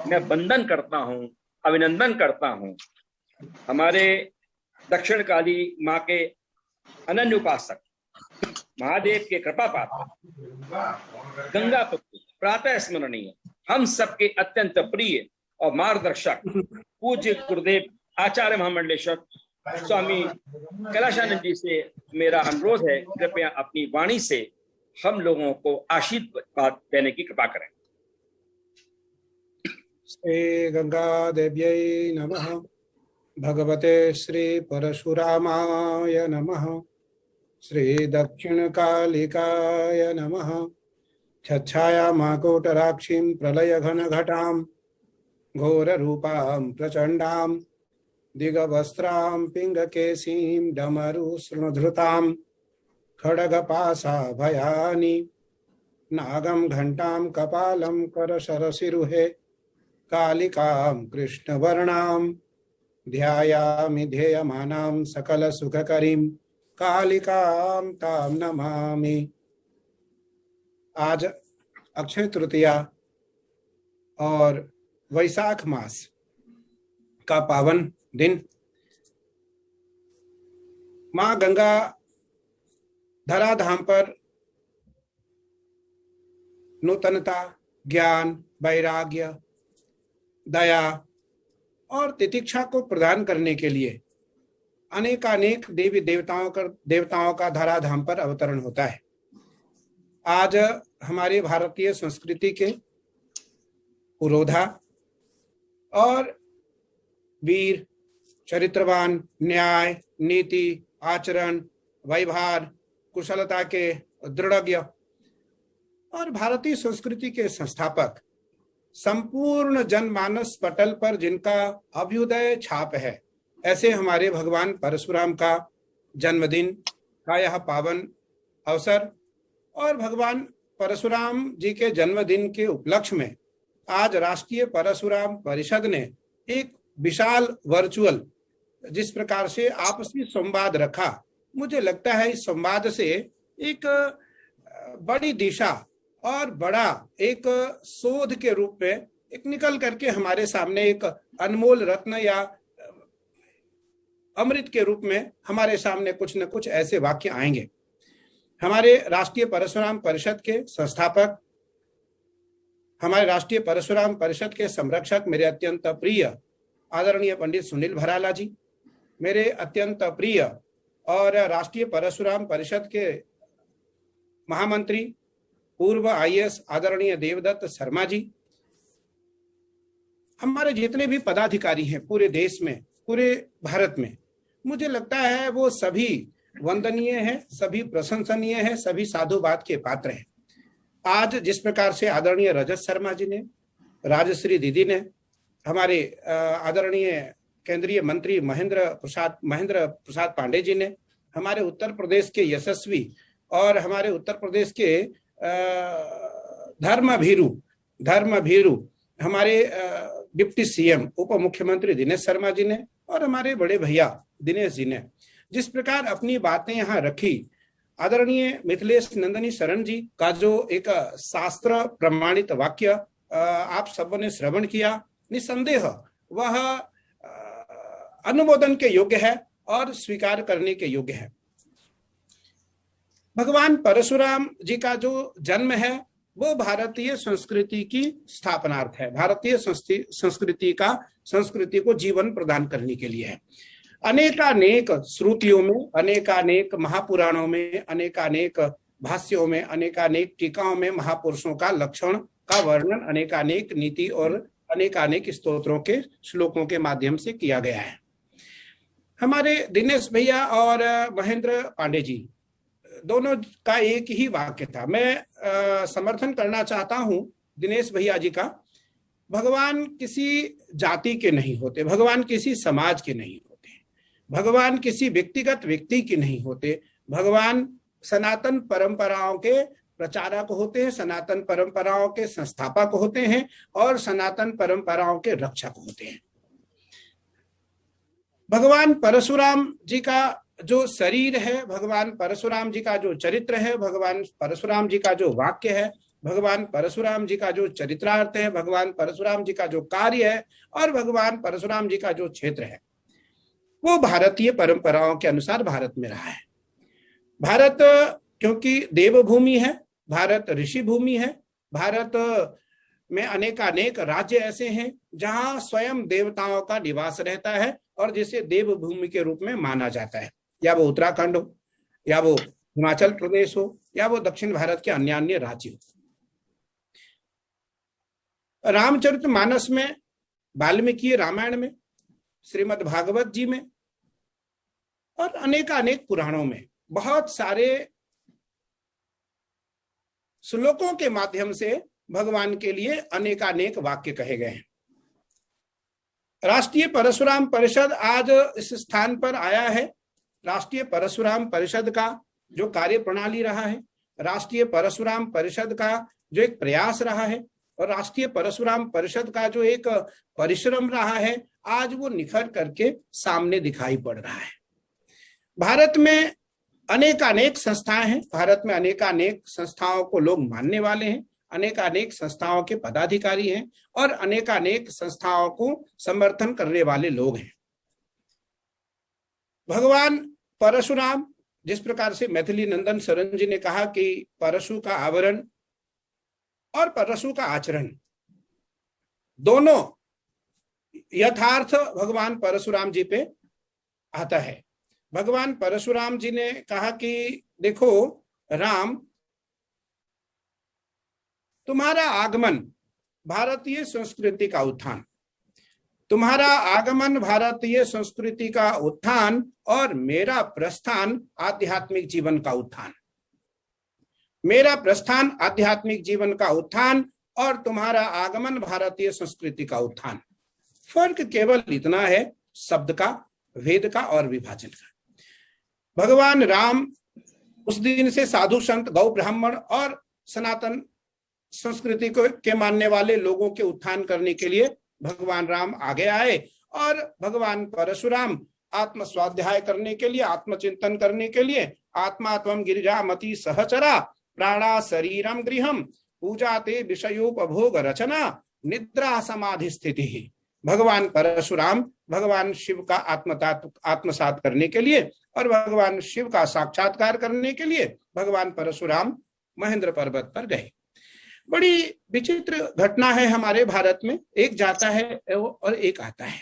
मैं वंदन करता हूँ, अभिनंदन करता हूँ हमारे दक्षिण काली माँ के अनन्य उपासक, महादेव के कृपा पात्र, गंगा पुत्र, प्रातः स्मरणीय, हम सबके अत्यंत प्रिय और मार्गदर्शक पूज्य गुरुदेव आचार्य महामंडलेश्वर स्वामी कैलाशानंद जी से मेरा अनुरोध है, कृपया अपनी वाणी से हम लोगों को आशीर्वाद देने की कृपा करें। श्री गंगा देव्यै नमः। भगवते श्री परशुरामाय नमः। श्री दक्षिण कालिकाय नमः। छच्छाया माकोटराक्षीं प्रलय घन घटां घोर रूपां प्रचंडां दिगवस्त्रां पिंगकेशीं डमरु शृणुधृतां खड्गपाशा भयानि नागं घंटां कपालं करशरसिरुहे कालिकां कृष्णवर्णां ध्यायामि ध्येयमानां सकल सुखकरीं कालिकां तां नमामि। आज अक्षय तृतीया और वैशाख मास का पावन दिन। माँ गंगा धराधाम पर नूतनता, ज्ञान, वैराग्य, दया और तितिक्षा को प्रदान करने के लिए अनेकानेक देवी देवताओं का धराधाम पर अवतरण होता है। आज हमारी भारतीय संस्कृति के पुरोधा और वीर, चरित्रवान, न्याय, नीति, आचरण, व्यवहार, कुशलता के दृढ़ज्ञ और भारतीय संस्कृति के संस्थापक, संपूर्ण जनमानस पटल पर जिनका अभ्युदय छाप है, ऐसे हमारे भगवान परशुराम का जन्मदिन का यह पावन अवसर और भगवान परशुराम जी के जन्मदिन के उपलक्ष्य में आज राष्ट्रीय परशुराम परिषद ने एक विशाल वर्चुअल जिस प्रकार से आपसी संवाद रखा, मुझे लगता है इस संवाद से एक बड़ी दिशा और बड़ा एक शोध के रूप में एक निकल करके हमारे सामने एक अनमोल रत्न या अमृत के रूप में हमारे सामने कुछ न कुछ ऐसे वाक्य आएंगे। हमारे राष्ट्रीय परशुराम परिषद के संस्थापक, हमारे राष्ट्रीय परशुराम परिषद के संरक्षक, मेरे अत्यंत प्रिय आदरणीय पंडित सुनील भराला जी, मेरे अत्यंत प्रिय और राष्ट्रीय परशुराम परिषद के महामंत्री पूर्व आईएएस आदरणीय देवदत्त शर्मा जी, हमारे जितने भी पदाधिकारी हैं पूरे देश में, पूरे भारत में, मुझे लगता है वो सभी वंदनीय हैं, सभी प्रशंसनीय हैं, सभी साधुवाद के पात्र हैं। आज जिस प्रकार से आदरणीय रजत शर्मा जी ने, राजश्री दीदी ने, हमारे आदरणीय केंद्रीय मंत्री महेंद्र प्रसाद पांडे जी ने, हमारे उत्तर प्रदेश के यशस्वी और हमारे उत्तर प्रदेश के धर्म भीरू हमारे डिप्टी सीएम उप मुख्यमंत्री दिनेश शर्मा जी ने और हमारे बड़े भैया दिनेश जी ने जिस प्रकार अपनी बातें यहाँ रखी, आदरणीय मिथिलेश नंदनी शरण जी का जो एक शास्त्र प्रमाणित वाक्य आप सबों ने श्रवण किया, निसंदेह वह अनुमोदन के योग्य है और स्वीकार करने के योग्य है। भगवान परशुराम जी का जो जन्म है वो भारतीय संस्कृति की स्थापनार्थ है, भारतीय संस्कृति को जीवन प्रदान करने के लिए है। अनेकानेक श्रुतियों में, अनेकानेक महापुराणों में, अनेकानेक भाष्यों में, अनेकानेक टीकाओं में महापुरुषों का लक्षण का वर्णन अनेकानेक नीति और अनेकानेक स्तोत्रों के श्लोकों के माध्यम से किया गया है। हमारे दिनेश भैया और महेंद्र पांडे जी दोनों का एक ही वाक्य था। मैं समर्थन करना चाहता हूं दिनेश भैया जी का। भगवान किसी जाति के नहीं होते, भगवान किसी समाज के नहीं होते, भगवान किसी व्यक्तिगत व्यक्ति के नहीं होते, भगवान सनातन परंपराओं के प्रचारक होते हैं, सनातन परंपराओं के संस्थापक होते हैं और सनातन परंपराओं के रक्षक होते हैं। भगवान परशुराम जी का जो शरीर है, भगवान परशुराम जी का जो चरित्र है, भगवान परशुराम जी का जो वाक्य है, भगवान परशुराम जी का जो चरित्रार्थ है, भगवान परशुराम जी का जो कार्य है और भगवान परशुराम जी का जो क्षेत्र है, वो भारतीय परंपराओं के अनुसार भारत में रहा है। भारत क्योंकि देवभूमि है, भारत ऋषि भूमि है, भारत में अनेकानेक राज्य ऐसे हैं जहां स्वयं देवताओं का निवास रहता है और जिसे देवभूमि के रूप में माना जाता है, या वो उत्तराखंड हो, या वो हिमाचल प्रदेश हो, या वो दक्षिण भारत के अन्य अन्य राज्य हो। रामचरितमानस में, वाल्मीकि रामायण में, श्रीमद् भागवत जी में और अनेकानेक पुराणों में बहुत सारे श्लोकों के माध्यम से भगवान के लिए अनेकानेक वाक्य कहे गए हैं। राष्ट्रीय परशुराम परिषद आज इस स्थान पर आया है। राष्ट्रीय परशुराम परिषद का जो कार्य प्रणाली रहा है, राष्ट्रीय परशुराम परिषद का जो एक प्रयास रहा है और राष्ट्रीय परशुराम परिषद का जो एक परिश्रम रहा है, आज वो निखर करके सामने दिखाई पड़ रहा है। भारत में अनेकानेक संस्थाएं हैं, भारत में अनेकानेक संस्थाओं को लोग मानने वाले हैं, अनेकानेक संस्थाओं के पदाधिकारी हैं और अनेकानेक संस्थाओं को समर्थन करने वाले लोग हैं। भगवान परशुराम, जिस प्रकार से मैथिली नंदन शरण जी ने कहा कि परशु का आवरण और परशु का आचरण दोनों यथार्थ भगवान परशुराम जी पे आता है। भगवान परशुराम जी ने कहा कि देखो राम, तुम्हारा आगमन भारतीय संस्कृति का उत्थान, तुम्हारा आगमन भारतीय संस्कृति का उत्थान और मेरा प्रस्थान आध्यात्मिक जीवन का उत्थान, मेरा प्रस्थान आध्यात्मिक जीवन का उत्थान और तुम्हारा आगमन भारतीय संस्कृति का उत्थान। फर्क केवल इतना है, शब्द का, वेद का और विभाजन का। भगवान राम उस दिन से साधु संत, गौ ब्राह्मण और सनातन संस्कृति को के मानने वाले लोगों के उत्थान करने के लिए भगवान राम आगे आए और भगवान परशुराम आत्म स्वाध्याय करने के लिए, आत्मचिंतन करने के लिए, आत्मात्मम गिरिजामति सहचरा प्राणा शरीरम गृहम पूजाते विषयोपभोग रचना निद्रा समाधि स्थिति। भगवान परशुराम भगवान शिव का आत्मसात करने के लिए और भगवान शिव का साक्षात्कार करने के लिए भगवान परशुराम महेंद्र पर्वत पर गए। बड़ी विचित्र घटना है हमारे भारत में, एक जाता है और एक आता है।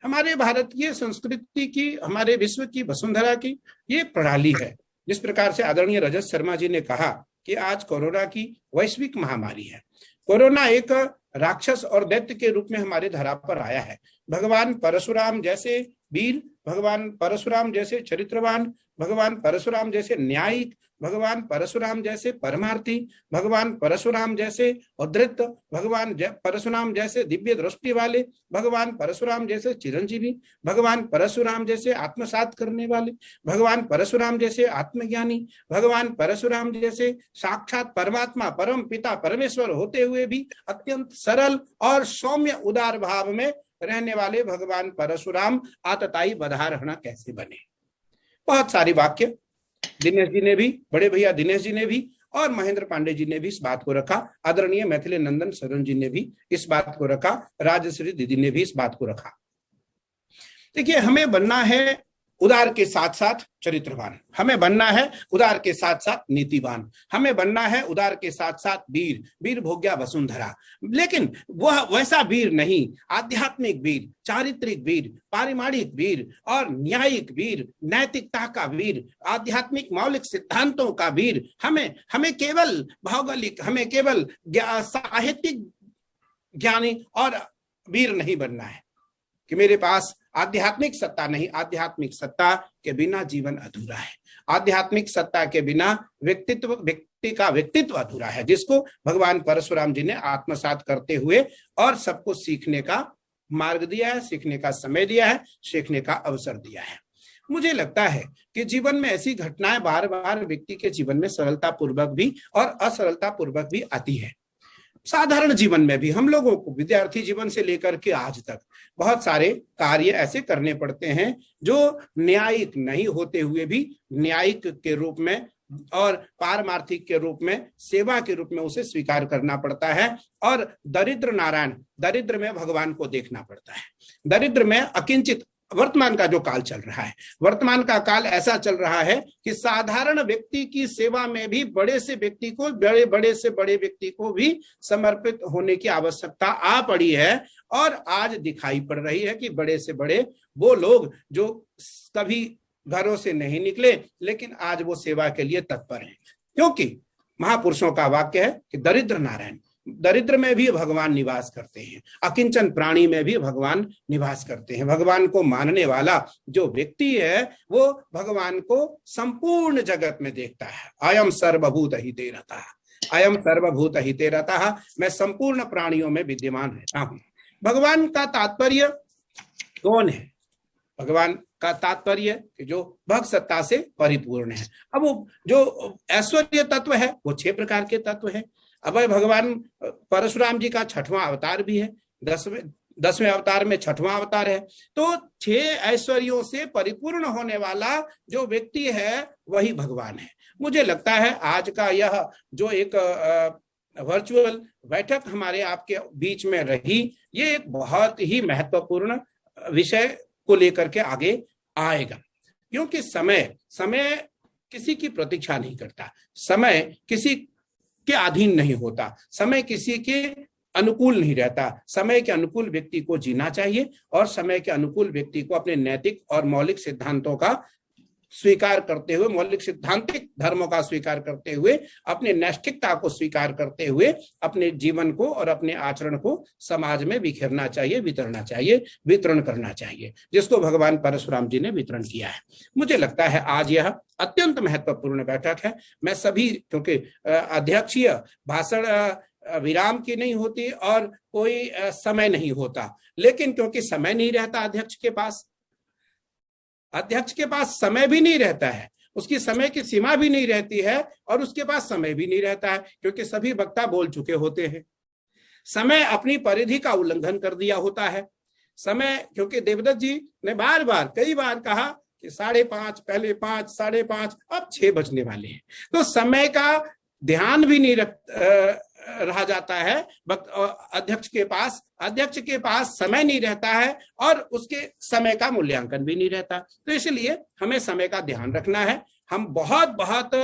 हमारे भारतीय संस्कृति की, हमारे विश्व की वसुंधरा की ये प्रणाली है। जिस प्रकार से आदरणीय रजत शर्मा जी ने कहा कि आज कोरोना की वैश्विक महामारी है, कोरोना एक राक्षस और दैत्य के रूप में हमारे धरा पर आया है। भगवान परशुराम जैसे वीर, भगवान परशुराम जैसे चरित्रवान, भगवान परशुराम जैसे न्यायिक, भगवान परशुराम जैसे परमार्थी, भगवान परशुराम जैसे उद्धृत, भगवान परशुराम जैसे दिव्य दृष्टि वाले, भगवान परशुराम जैसे चिरंजीवी, भगवान परशुराम जैसे आत्मसात करने वाले, भगवान परशुराम जैसे आत्मज्ञानी, भगवान परशुराम जैसे साक्षात परमात्मा परम पिता परमेश्वर होते हुए भी अत्यंत सरल और सौम्य उदार भाव में रहने वाले भगवान परशुराम आतताई बधारहणा कैसे बने। बहुत सारी वाक्य दिनेश जी ने भी, बड़े भैया दिनेश जी ने भी और महेंद्र पांडे जी ने भी इस बात को रखा, आदरणीय मैथिली नंदन शरण जी ने भी इस बात को रखा, राजश्री दीदी ने भी इस बात को रखा। देखिए, हमें बनना है उदार के साथ साथ चरित्रवान, हमें बनना है उदार के साथ साथ नीतिवान, हमें बनना है उदार के साथ साथ वीर, वीर भोग्या वसुंधरा। लेकिन वह वैसा वीर नहीं, आध्यात्मिक वीर, चारित्रिक वीर, पारिमाणिक वीर और न्यायिक वीर, नैतिकता का वीर, आध्यात्मिक मौलिक सिद्धांतों का वीर। हमें केवल भौगोलिक, हमें केवल साहित्यिक ज्ञानी और वीर नहीं बनना है कि मेरे पास आध्यात्मिक सत्ता नहीं, आध्यात्मिक सत्ता के बिना जीवन अधूरा है, आध्यात्मिक सत्ता के बिना व्यक्ति का व्यक्तित्व अधूरा है, जिसको भगवान परशुराम जी ने आत्मसात करते हुए और सबको सीखने का मार्ग दिया है, सीखने का समय दिया है, सीखने का अवसर दिया है। मुझे लगता है कि जीवन में ऐसी घटनाएं बार बार व्यक्ति के जीवन में सरलता पूर्वक भी और असरलता पूर्वक भी आती है। साधारण जीवन में भी हम लोगों को, विद्यार्थी जीवन से लेकर के आज तक, बहुत सारे कार्य ऐसे करने पड़ते हैं जो न्यायिक नहीं होते हुए भी न्यायिक के रूप में और पारमार्थिक के रूप में, सेवा के रूप में उसे स्वीकार करना पड़ता है। और दरिद्र नारायण, दरिद्र में भगवान को देखना पड़ता है, दरिद्र में अकिंचित। वर्तमान का जो काल चल रहा है, वर्तमान का काल ऐसा चल रहा है कि साधारण व्यक्ति की सेवा में भी बड़े से व्यक्ति को, बड़े से बड़े व्यक्ति को भी समर्पित होने की आवश्यकता आ पड़ी है। और आज दिखाई पड़ रही है कि बड़े से बड़े वो लोग जो कभी घरों से नहीं निकले, लेकिन आज वो सेवा के लिए तत्पर हैं, क्योंकि महापुरुषों का वाक्य है कि दरिद्र नारायण, दरिद्र में भी भगवान निवास करते हैं, अकिंचन प्राणी में भी भगवान निवास करते हैं। भगवान को मानने वाला जो व्यक्ति है वो भगवान को संपूर्ण जगत में देखता है। अयम सर्वभूत हिते रतः, अयम सर्वभूत हिते रतः, मैं संपूर्ण प्राणियों में विद्यमान रहता हूं। भगवान का तात्पर्य कौन है? भगवान का तात्पर्य कि जो भक्त सत्ता से परिपूर्ण है। अब वो जो ऐश्वर्य तत्व है वो 6 प्रकार के तत्व है। अब भगवान परशुराम जी का 6वां अवतार भी है, 10वें अवतार में 6वां अवतार है। तो 6 ऐश्वर्यों से परिपूर्ण होने वाला जो व्यक्ति है वही भगवान है। मुझे लगता है आज का यह जो एक वर्चुअल बैठक हमारे आपके बीच में रही, ये एक बहुत ही महत्वपूर्ण विषय को लेकर के आगे आएगा, क्योंकि समय किसी की प्रतीक्षा नहीं करता, समय किसी के अधीन नहीं होता, समय किसी के अनुकूल नहीं रहता। समय के अनुकूल व्यक्ति को जीना चाहिए और समय के अनुकूल व्यक्ति को अपने नैतिक और मौलिक सिद्धांतों का स्वीकार करते हुए, मौलिक सिद्धांतिक धर्मों का स्वीकार करते हुए, अपने नैष्ठिकता को स्वीकार करते हुए अपने जीवन को और अपने आचरण को समाज में बिखेरना चाहिए, वितरना चाहिए, वितरण करना चाहिए, जिसको भगवान परशुराम जी ने वितरण किया है। मुझे लगता है आज यह अत्यंत महत्वपूर्ण बैठक है। मैं सभी, क्योंकि अध्यक्षीय भाषण विराम की नहीं होती और कोई समय नहीं होता, लेकिन क्योंकि समय नहीं रहता अध्यक्ष के पास, अध्यक्ष के पास समय भी नहीं रहता है, उसकी समय की सीमा भी नहीं रहती है और उसके पास समय भी नहीं रहता है, क्योंकि सभी वक्ता बोल चुके होते हैं। समय अपनी परिधि का उल्लंघन कर दिया होता है। समय, क्योंकि देवदत्त जी ने बार बार कई बार कहा कि 5:30, पहले 5, 5:30, अब 6 बजने वाले हैं, तो समय का ध्यान भी नहीं रहा जाता है अध्यक्ष के पास समय नहीं रहता है और उसके समय का मूल्यांकन भी नहीं रहता। तो इसलिए हमें समय का ध्यान रखना है। हम बहुत बहुत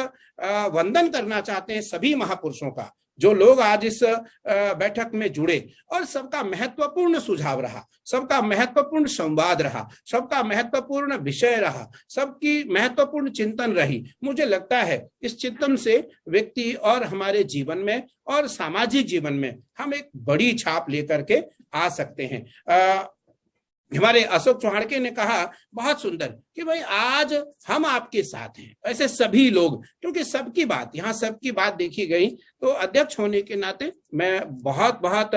वंदन करना चाहते हैं सभी महापुरुषों का, जो लोग आज इस बैठक में जुड़े, और सबका महत्वपूर्ण सुझाव रहा, सबका महत्वपूर्ण संवाद रहा, सबका महत्वपूर्ण विषय रहा, सबकी महत्वपूर्ण चिंतन रही। मुझे लगता है इस चिंतन से व्यक्ति और हमारे जीवन में और सामाजिक जीवन में हम एक बड़ी छाप लेकर के आ सकते हैं। हमारे अशोक चौहाड़के ने कहा बहुत सुंदर कि भाई आज हम आपके साथ हैं, ऐसे सभी लोग, क्योंकि सबकी बात, यहाँ सबकी बात देखी गई। तो अध्यक्ष होने के नाते मैं बहुत बहुत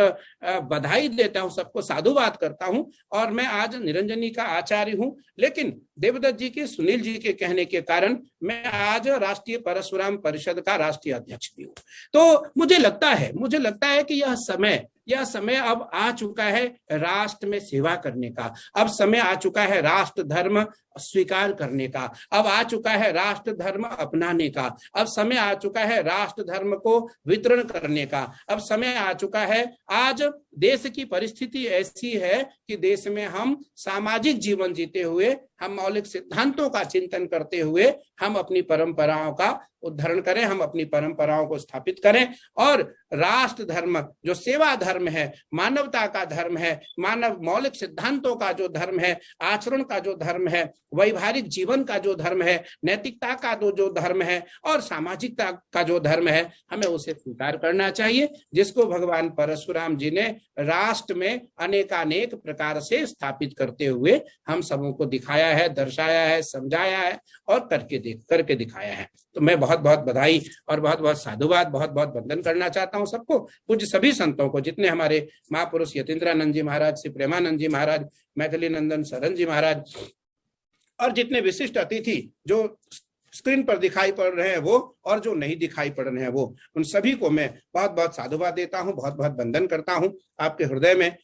बधाई देता हूँ, सबको साधुवाद करता हूँ। और मैं आज निरंजनी का आचार्य हूँ, लेकिन देवदत्त जी के, सुनील जी के कहने के कारण मैं आज राष्ट्रीय परशुराम परिषद का राष्ट्रीय अध्यक्ष भी हूँ। तो मुझे लगता है कि यह समय अब आ चुका है राष्ट्र में सेवा करने का, अब समय आ चुका है राष्ट्र धर्म स्वीकार करने का, अब आ चुका है राष्ट्र धर्म अपनाने का, अब समय आ चुका है राष्ट्र धर्म को वितरण करने का, अब समय आ चुका है। आज देश की परिस्थिति ऐसी है कि देश में हम सामाजिक जीवन जीते हुए, हम मौलिक सिद्धांतों का चिंतन करते हुए हम अपनी परंपराओं का उद्धरण करें, हम अपनी परंपराओं को स्थापित करें, और राष्ट्र धर्म जो सेवा धर्म है, मानवता का धर्म है, मानव मौलिक सिद्धांतों का जो धर्म है, आचरण का जो धर्म है, वैवाहिक जीवन का जो धर्म है, नैतिकता का जो धर्म है और सामाजिकता का जो धर्म है, हमें उसे स्वीकार करना चाहिए, जिसको भगवान परशुराम जी ने राष्ट्र में अनेकानेक प्रकार से स्थापित करते हुए हम सबों को दिखाया है, दर्शाया है, समझाया है और करके दिखाया है। तो मैं बहुत बहुत बधाई और बहुत बहुत साधुवाद, बहुत बहुत वंदन करना चाहता हूँ सबको, पूज्य सभी संतों को, जितने हमारे महापुरुष यतीन्द्रानंद जी महाराज, श्री प्रेमानंद जी महाराज, मैथिली नंदन शरण जी महाराज, और जितने विशिष्ट अतिथि जो स्क्रीन पर दिखाई पड़ रहे हैं वो और जो नहीं दिखाई पड़ रहे हैं वो, उन सभी को मैं बहुत बहुत साधुवाद देता हूँ, बहुत बहुत वंदन करता हूँ। आपके हृदय में